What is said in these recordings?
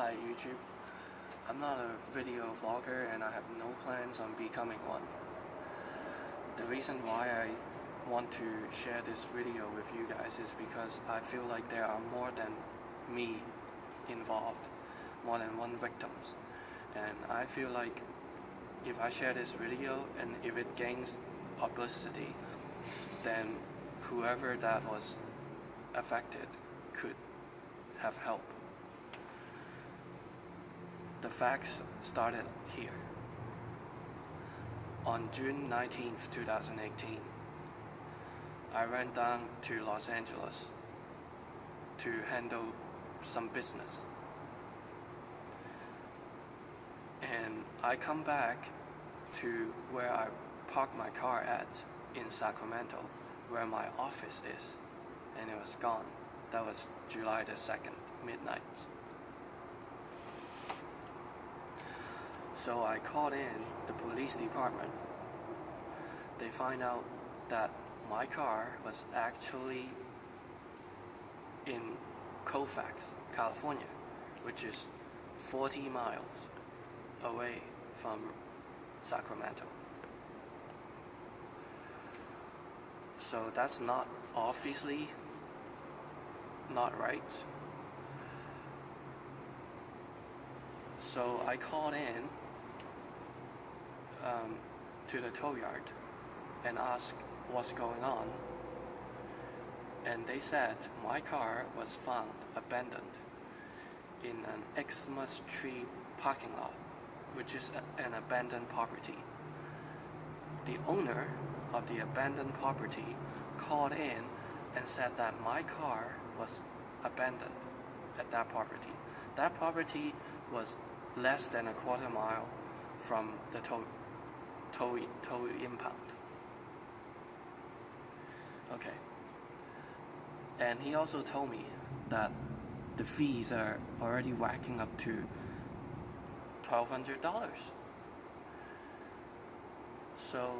Hi YouTube. I'm not a video vlogger and I have no plans on becoming one. The reason why I want to share this video with you guys is because I feel like there are more than me involved, more than one victims. And I feel like if I share this video and if it gains publicity, then whoever that was affected could have help. The facts started here. On June 19th, 2018, I went down to Los Angeles to handle some business. And I come back to where I parked my car at in Sacramento, where my office is, and it was gone. That was July the 2nd, midnight. So I called in the police department. They find out that my car was actually in Colfax, California, which is 40 miles away from Sacramento. So that's not obviously not right. So I called in to the tow yard and asked what's going on, and they said my car was found abandoned in an Xmas tree parking lot, which is an abandoned property. The owner of the abandoned property called in and said that my car was abandoned at that property. That property was less than a quarter mile from the tow impound. Okay. And he also told me that the fees are already racking up to $1,200. So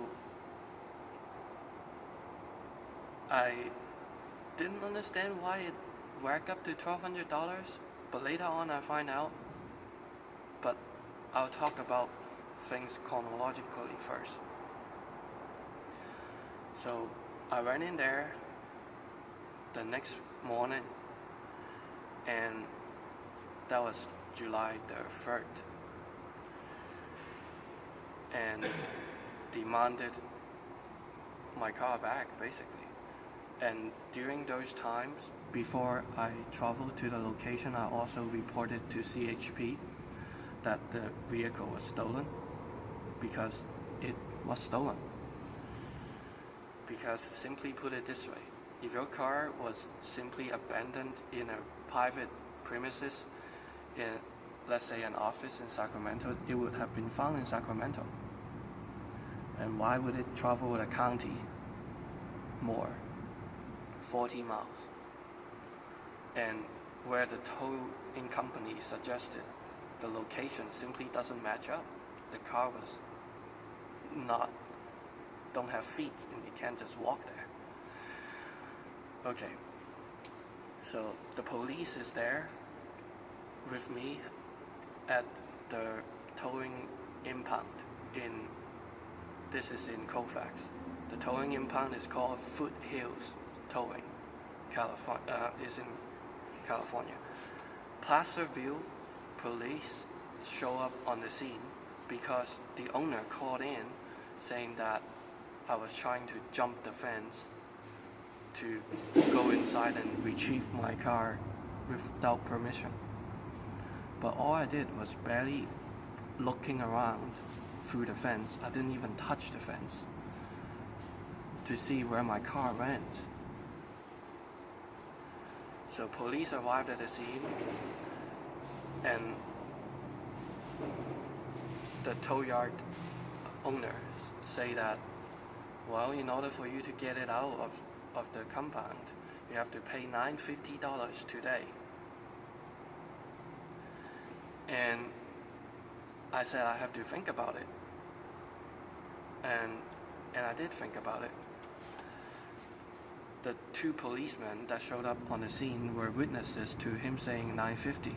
I didn't understand why it racked up to $1,200, but later on I find out. But I'll talk about things chronologically first. So I went in there the next morning, and that was July the 3rd, and demanded my car back, basically. And during those times, before I traveled to the location, I also reported to CHP that the vehicle was stolen, because it was stolen. Because simply put it this way, if your car was simply abandoned in a private premises, in, let's say, an office in Sacramento, it would have been found in Sacramento. And why would it travel the county more? 40 miles. And where the towing company suggested the location simply doesn't match up. The car was don't have feet, and you can't just walk there. Okay, so the police is there with me at the towing impound this is in Colfax. The towing impound is called Foothills Towing, California, is in California. Placerville police show up on the scene because the owner called in saying that I was trying to jump the fence to go inside and retrieve my car without permission. But all I did was barely looking around through the fence. I didn't even touch the fence to see where my car went. So police arrived at the scene, and the tow yard owners say that, well, in order for you to get it out of the compound, you have to pay $950 today. And I said I have to think about it. And I did think about it. The two policemen that showed up on the scene were witnesses to him saying $950.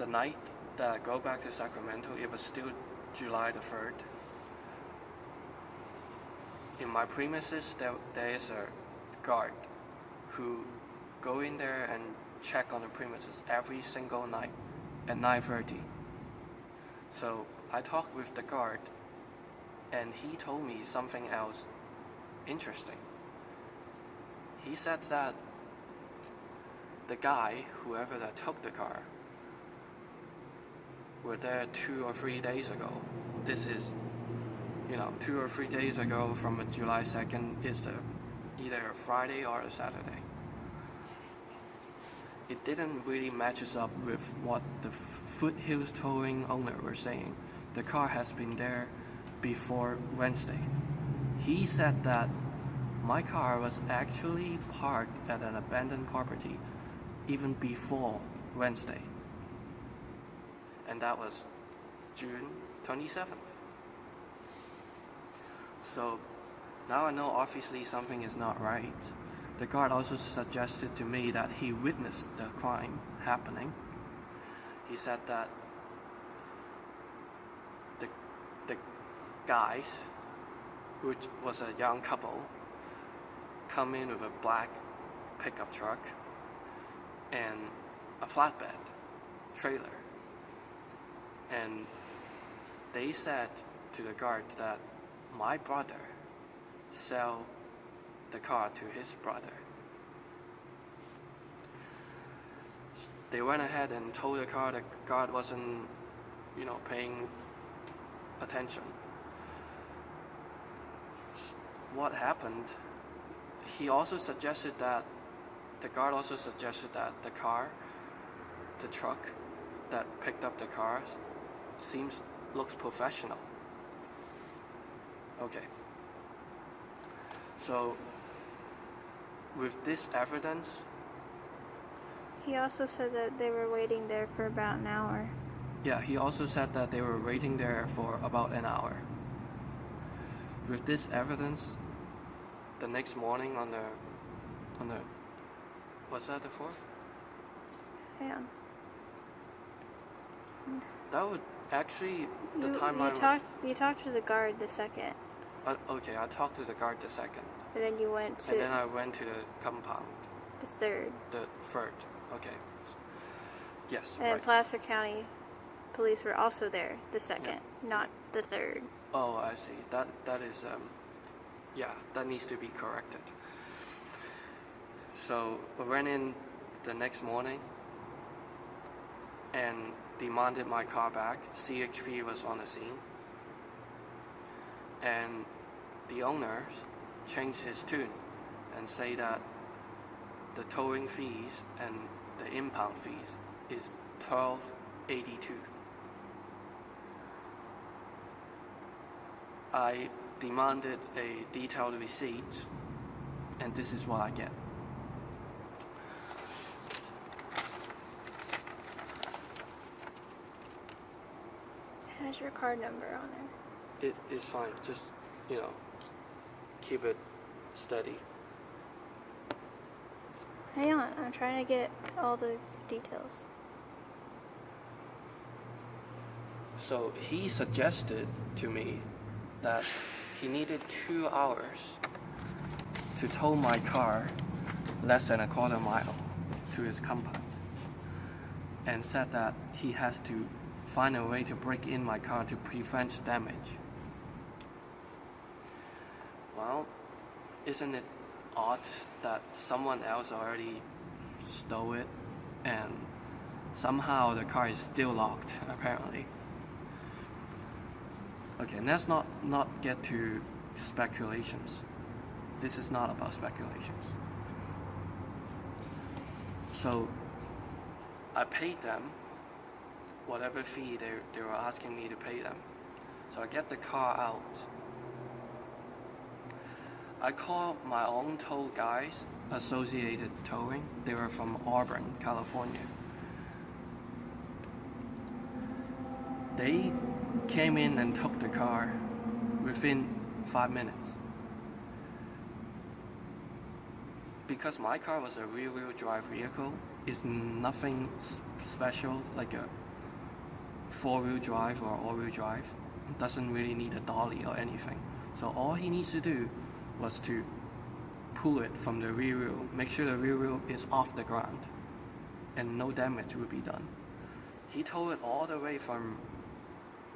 the night that I go back to Sacramento, it was still July the 3rd. In my premises, there is a guard who go in there and check on the premises every single night at 9:30. So I talked with the guard, and he told me something else interesting. He said that the guy, whoever that took the car, were there 2 or 3 days ago. This is, 2 or 3 days ago from July 2nd is either a Friday or a Saturday. It didn't really matches up with what the Foothills Towing owner were saying. The car has been there before Wednesday. He said that my car was actually parked at an abandoned property even before Wednesday. And that was June 27th. So now I know obviously something is not right. The guard also suggested to me that he witnessed the crime happening. He said that the guys, which was a young couple, come in with a black pickup truck and a flatbed trailer. And they said to the guard that my brother sell the car to his brother. They went ahead and told the car the guard wasn't, paying attention. What happened? He also suggested that the guard also suggested that the truck that picked up the car looks professional. Okay. So with this evidence, he also said that they were waiting there for about an hour. Yeah, he also said that they were waiting there for about an hour. With this evidence, the next morning on the was that the 4th? Yeah. That would actually the timeline you talked to the guard the 2nd. Okay, I talked to the guard the 2nd. And then you went to... And then I went to the compound. The 3rd. The 3rd, okay. Yes, and right. Placer County police were also there the 2nd, not the 3rd. Oh, I see. That is, that needs to be corrected. So I went in the next morning and demanded my car back. CHP was on the scene. And the owner changed his tune and say that the towing fees and the impound fees is $12.82. I demanded a detailed receipt, and this is what I get. It has your card number on there. It is fine. Just, keep it steady. Hang on, I'm trying to get all the details. So he suggested to me that he needed 2 hours to tow my car less than a quarter mile to his compound, and said that he has to find a way to break in my car to prevent damage. Well, isn't it odd that someone else already stole it and somehow the car is still locked, apparently? Okay, let's not get to speculations. This is not about speculations. So I paid them whatever fee they were asking me to pay them. So I get the car out. I called my own tow guys, Associated Towing. They were from Auburn, California. They came in and took the car within 5 minutes. Because my car was a rear-wheel drive vehicle, it's nothing special like a four-wheel drive or all-wheel drive. Doesn't really need a dolly or anything. So all he needs to do was to pull it from the rear wheel, make sure the rear wheel is off the ground, and no damage will be done. He towed it all the way from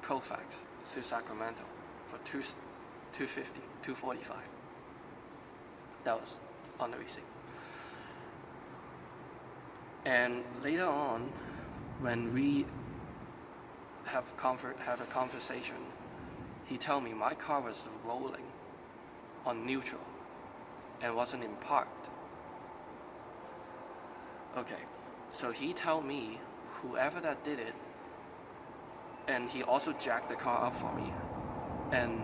Colfax to Sacramento for $250, $245. That was on the receipt. And later on, when we had a conversation, he told me my car was rolling on neutral and wasn't in parked. Okay, so he told me whoever that did it, and he also jacked the car up for me and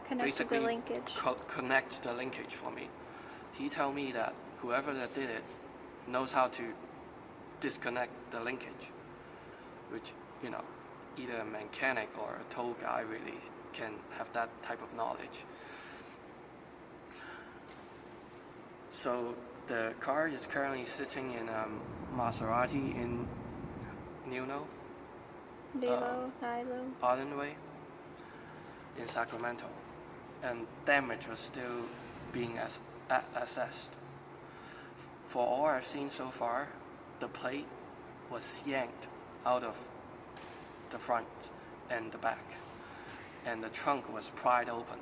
Connected the linkage. Connects the linkage for me. He told me that whoever that did it knows how to disconnect the linkage, which, you know, either a mechanic or a tow guy really can have that type of knowledge. So the car is currently sitting in Maserati in Nilo, Arden Way in Sacramento, and damage was still being assessed. For all I've seen so far, the plate was yanked out of the front and the back, and the trunk was pried open.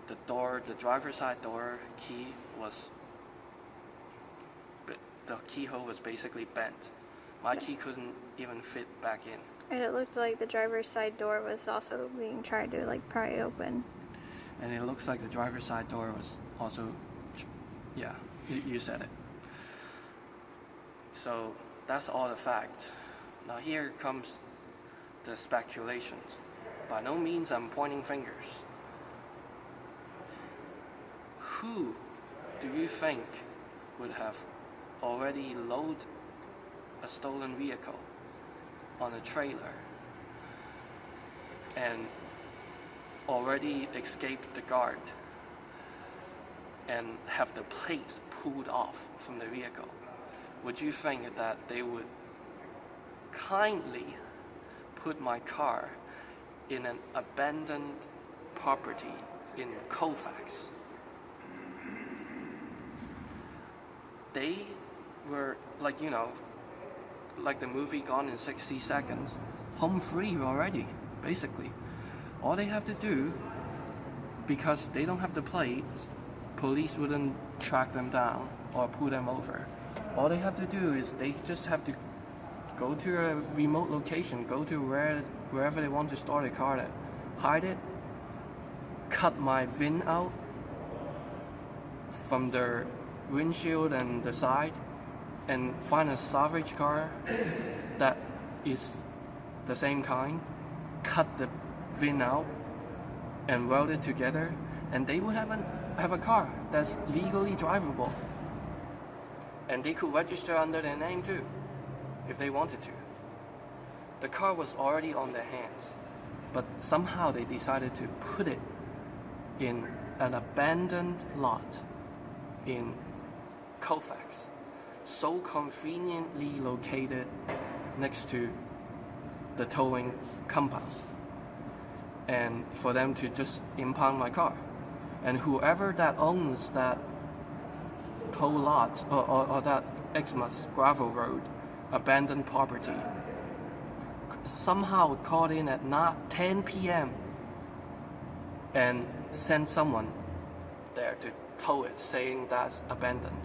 The door, the driver's side door key was, the keyhole was basically bent. My key couldn't even fit back in. And it looked like the driver's side door was also being tried to like pry open. And it looks like the driver's side door was also, yeah, you said it. So that's all the fact. Now here comes the speculations. By no means I'm pointing fingers. Who do you think would have already loaded a stolen vehicle on a trailer and already escaped the guard and have the plates pulled off from the vehicle? Would you think that they would kindly put my car in an abandoned property in Colfax? They were like, you know, like the movie Gone in 60 Seconds, home free already, basically. All they have to do, because they don't have the plates, police wouldn't track them down or pull them over. All they have to do is they just have to go to a remote location, go to wherever they want to store the car at, hide it, cut my VIN out from their windshield and the side, and find a salvage car that is the same kind, cut the VIN out and weld it together, and they would have a car that's legally drivable. And they could register under their name too, if they wanted to. The car was already on their hands, but somehow they decided to put it in an abandoned lot in Colfax, so conveniently located next to the towing compound, and for them to just impound my car. And whoever that owns that tow lot or that Xmas gravel road abandoned property somehow called in at not 10 p.m. and sent someone there to tow it, saying that's abandoned.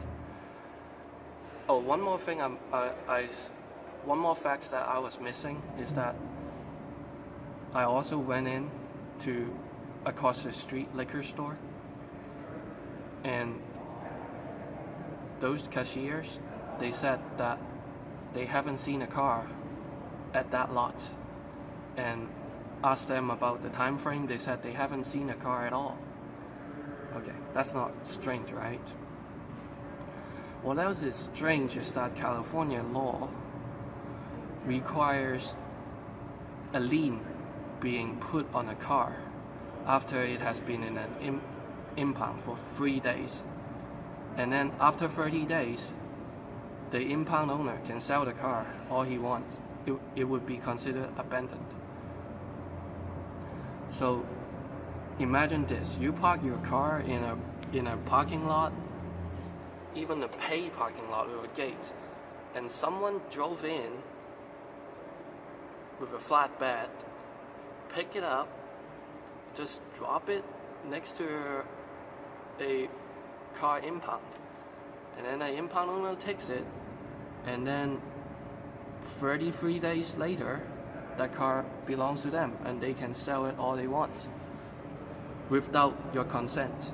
Oh, one more thing, one more fact that I was missing is that I also went in to across the street liquor store, and those cashiers, they said that they haven't seen a car at that lot, and asked them about the time frame. They said they haven't seen a car at all. Okay, that's not strange, right? What else is strange is that California law requires a lien being put on a car after it has been in an impound for 3 days. And then after 30 days, the impound owner can sell the car all he wants it would be considered abandoned. So imagine this: you park your car in a parking lot, even a paid parking lot with a gate, and someone drove in with a flatbed, pick it up, just drop it next to a car impound, and then the impound owner takes it, and then 33 days later that car belongs to them and they can sell it all they want without your consent.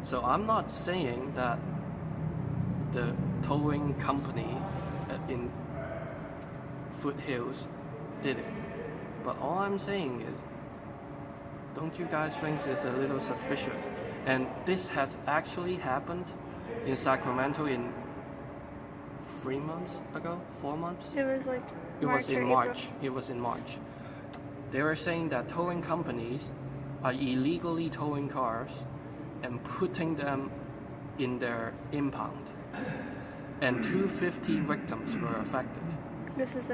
So I'm not saying that the towing company in Foothills did it, but all I'm saying is, don't you guys think it's a little suspicious? And this has actually happened in Sacramento in 4 months. It was like It March was in or March. April. It was in March. They were saying that towing companies are illegally towing cars and putting them in their impound, and 250 victims were affected. This is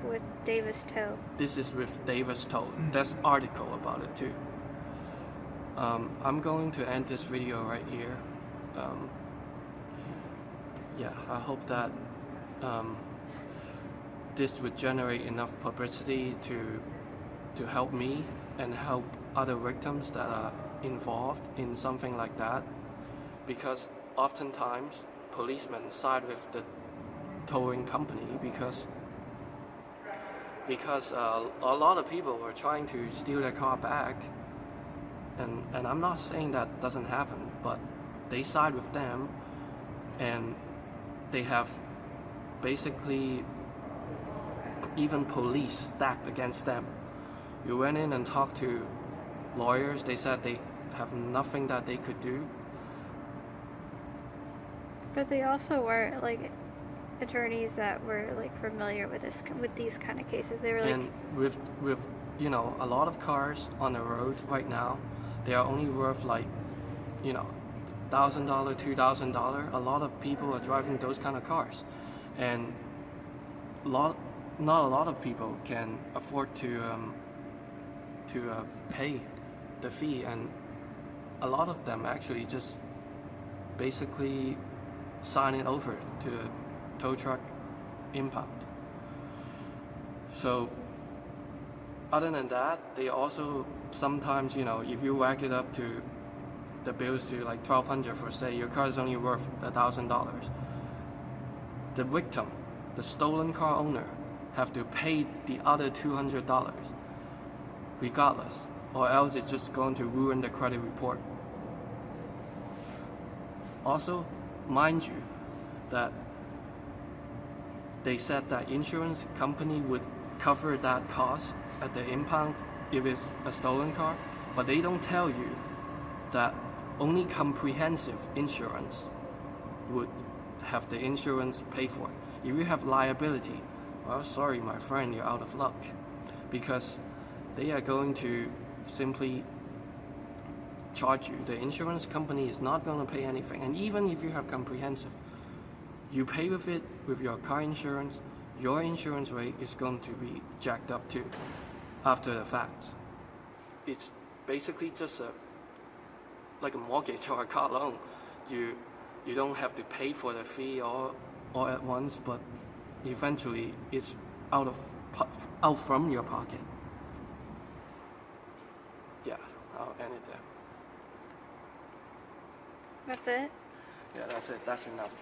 with Davis Tow. This is with Davis Tow. There's article about it too. I'm going to end this video right here. I hope that this would generate enough publicity to help me and help other victims that are involved in something like that, because oftentimes policemen side with the towing company because a lot of people were trying to steal their car back, and I'm not saying that doesn't happen, but they side with them, and they have basically even police stacked against them. You went in and talked to lawyers, they said they have nothing that they could do. But they also were like attorneys that were like familiar with these kind of cases. They were like, And with a lot of cars on the road right now, they are only worth like $1,000, $2,000. A lot of people are driving those kind of cars, and not a lot of people can afford to pay the fee, and a lot of them actually just basically sign it over to the tow truck impound. So other than that, they also sometimes, if you whack it up to the bills to like $1,200 for, say, your car is only worth $1,000, the victim, the stolen car owner, have to pay the other $200 regardless, or else it's just going to ruin the credit report. Also, mind you, that they said that insurance company would cover that cost at the impound if it's a stolen car, but they don't tell you that only comprehensive insurance would have the insurance pay for it. If you have liability, well, sorry my friend, you're out of luck, because they are going to simply charge you. The insurance company is not going to pay anything, and even if you have comprehensive, you pay with it with your car insurance, your insurance rate is going to be jacked up too after the fact. It's basically just like a mortgage or a car loan. You don't have to pay for the fee all at once, but eventually it's out from your pocket. Yeah, I'll end it there. that's it. Yeah, that's it. That's enough.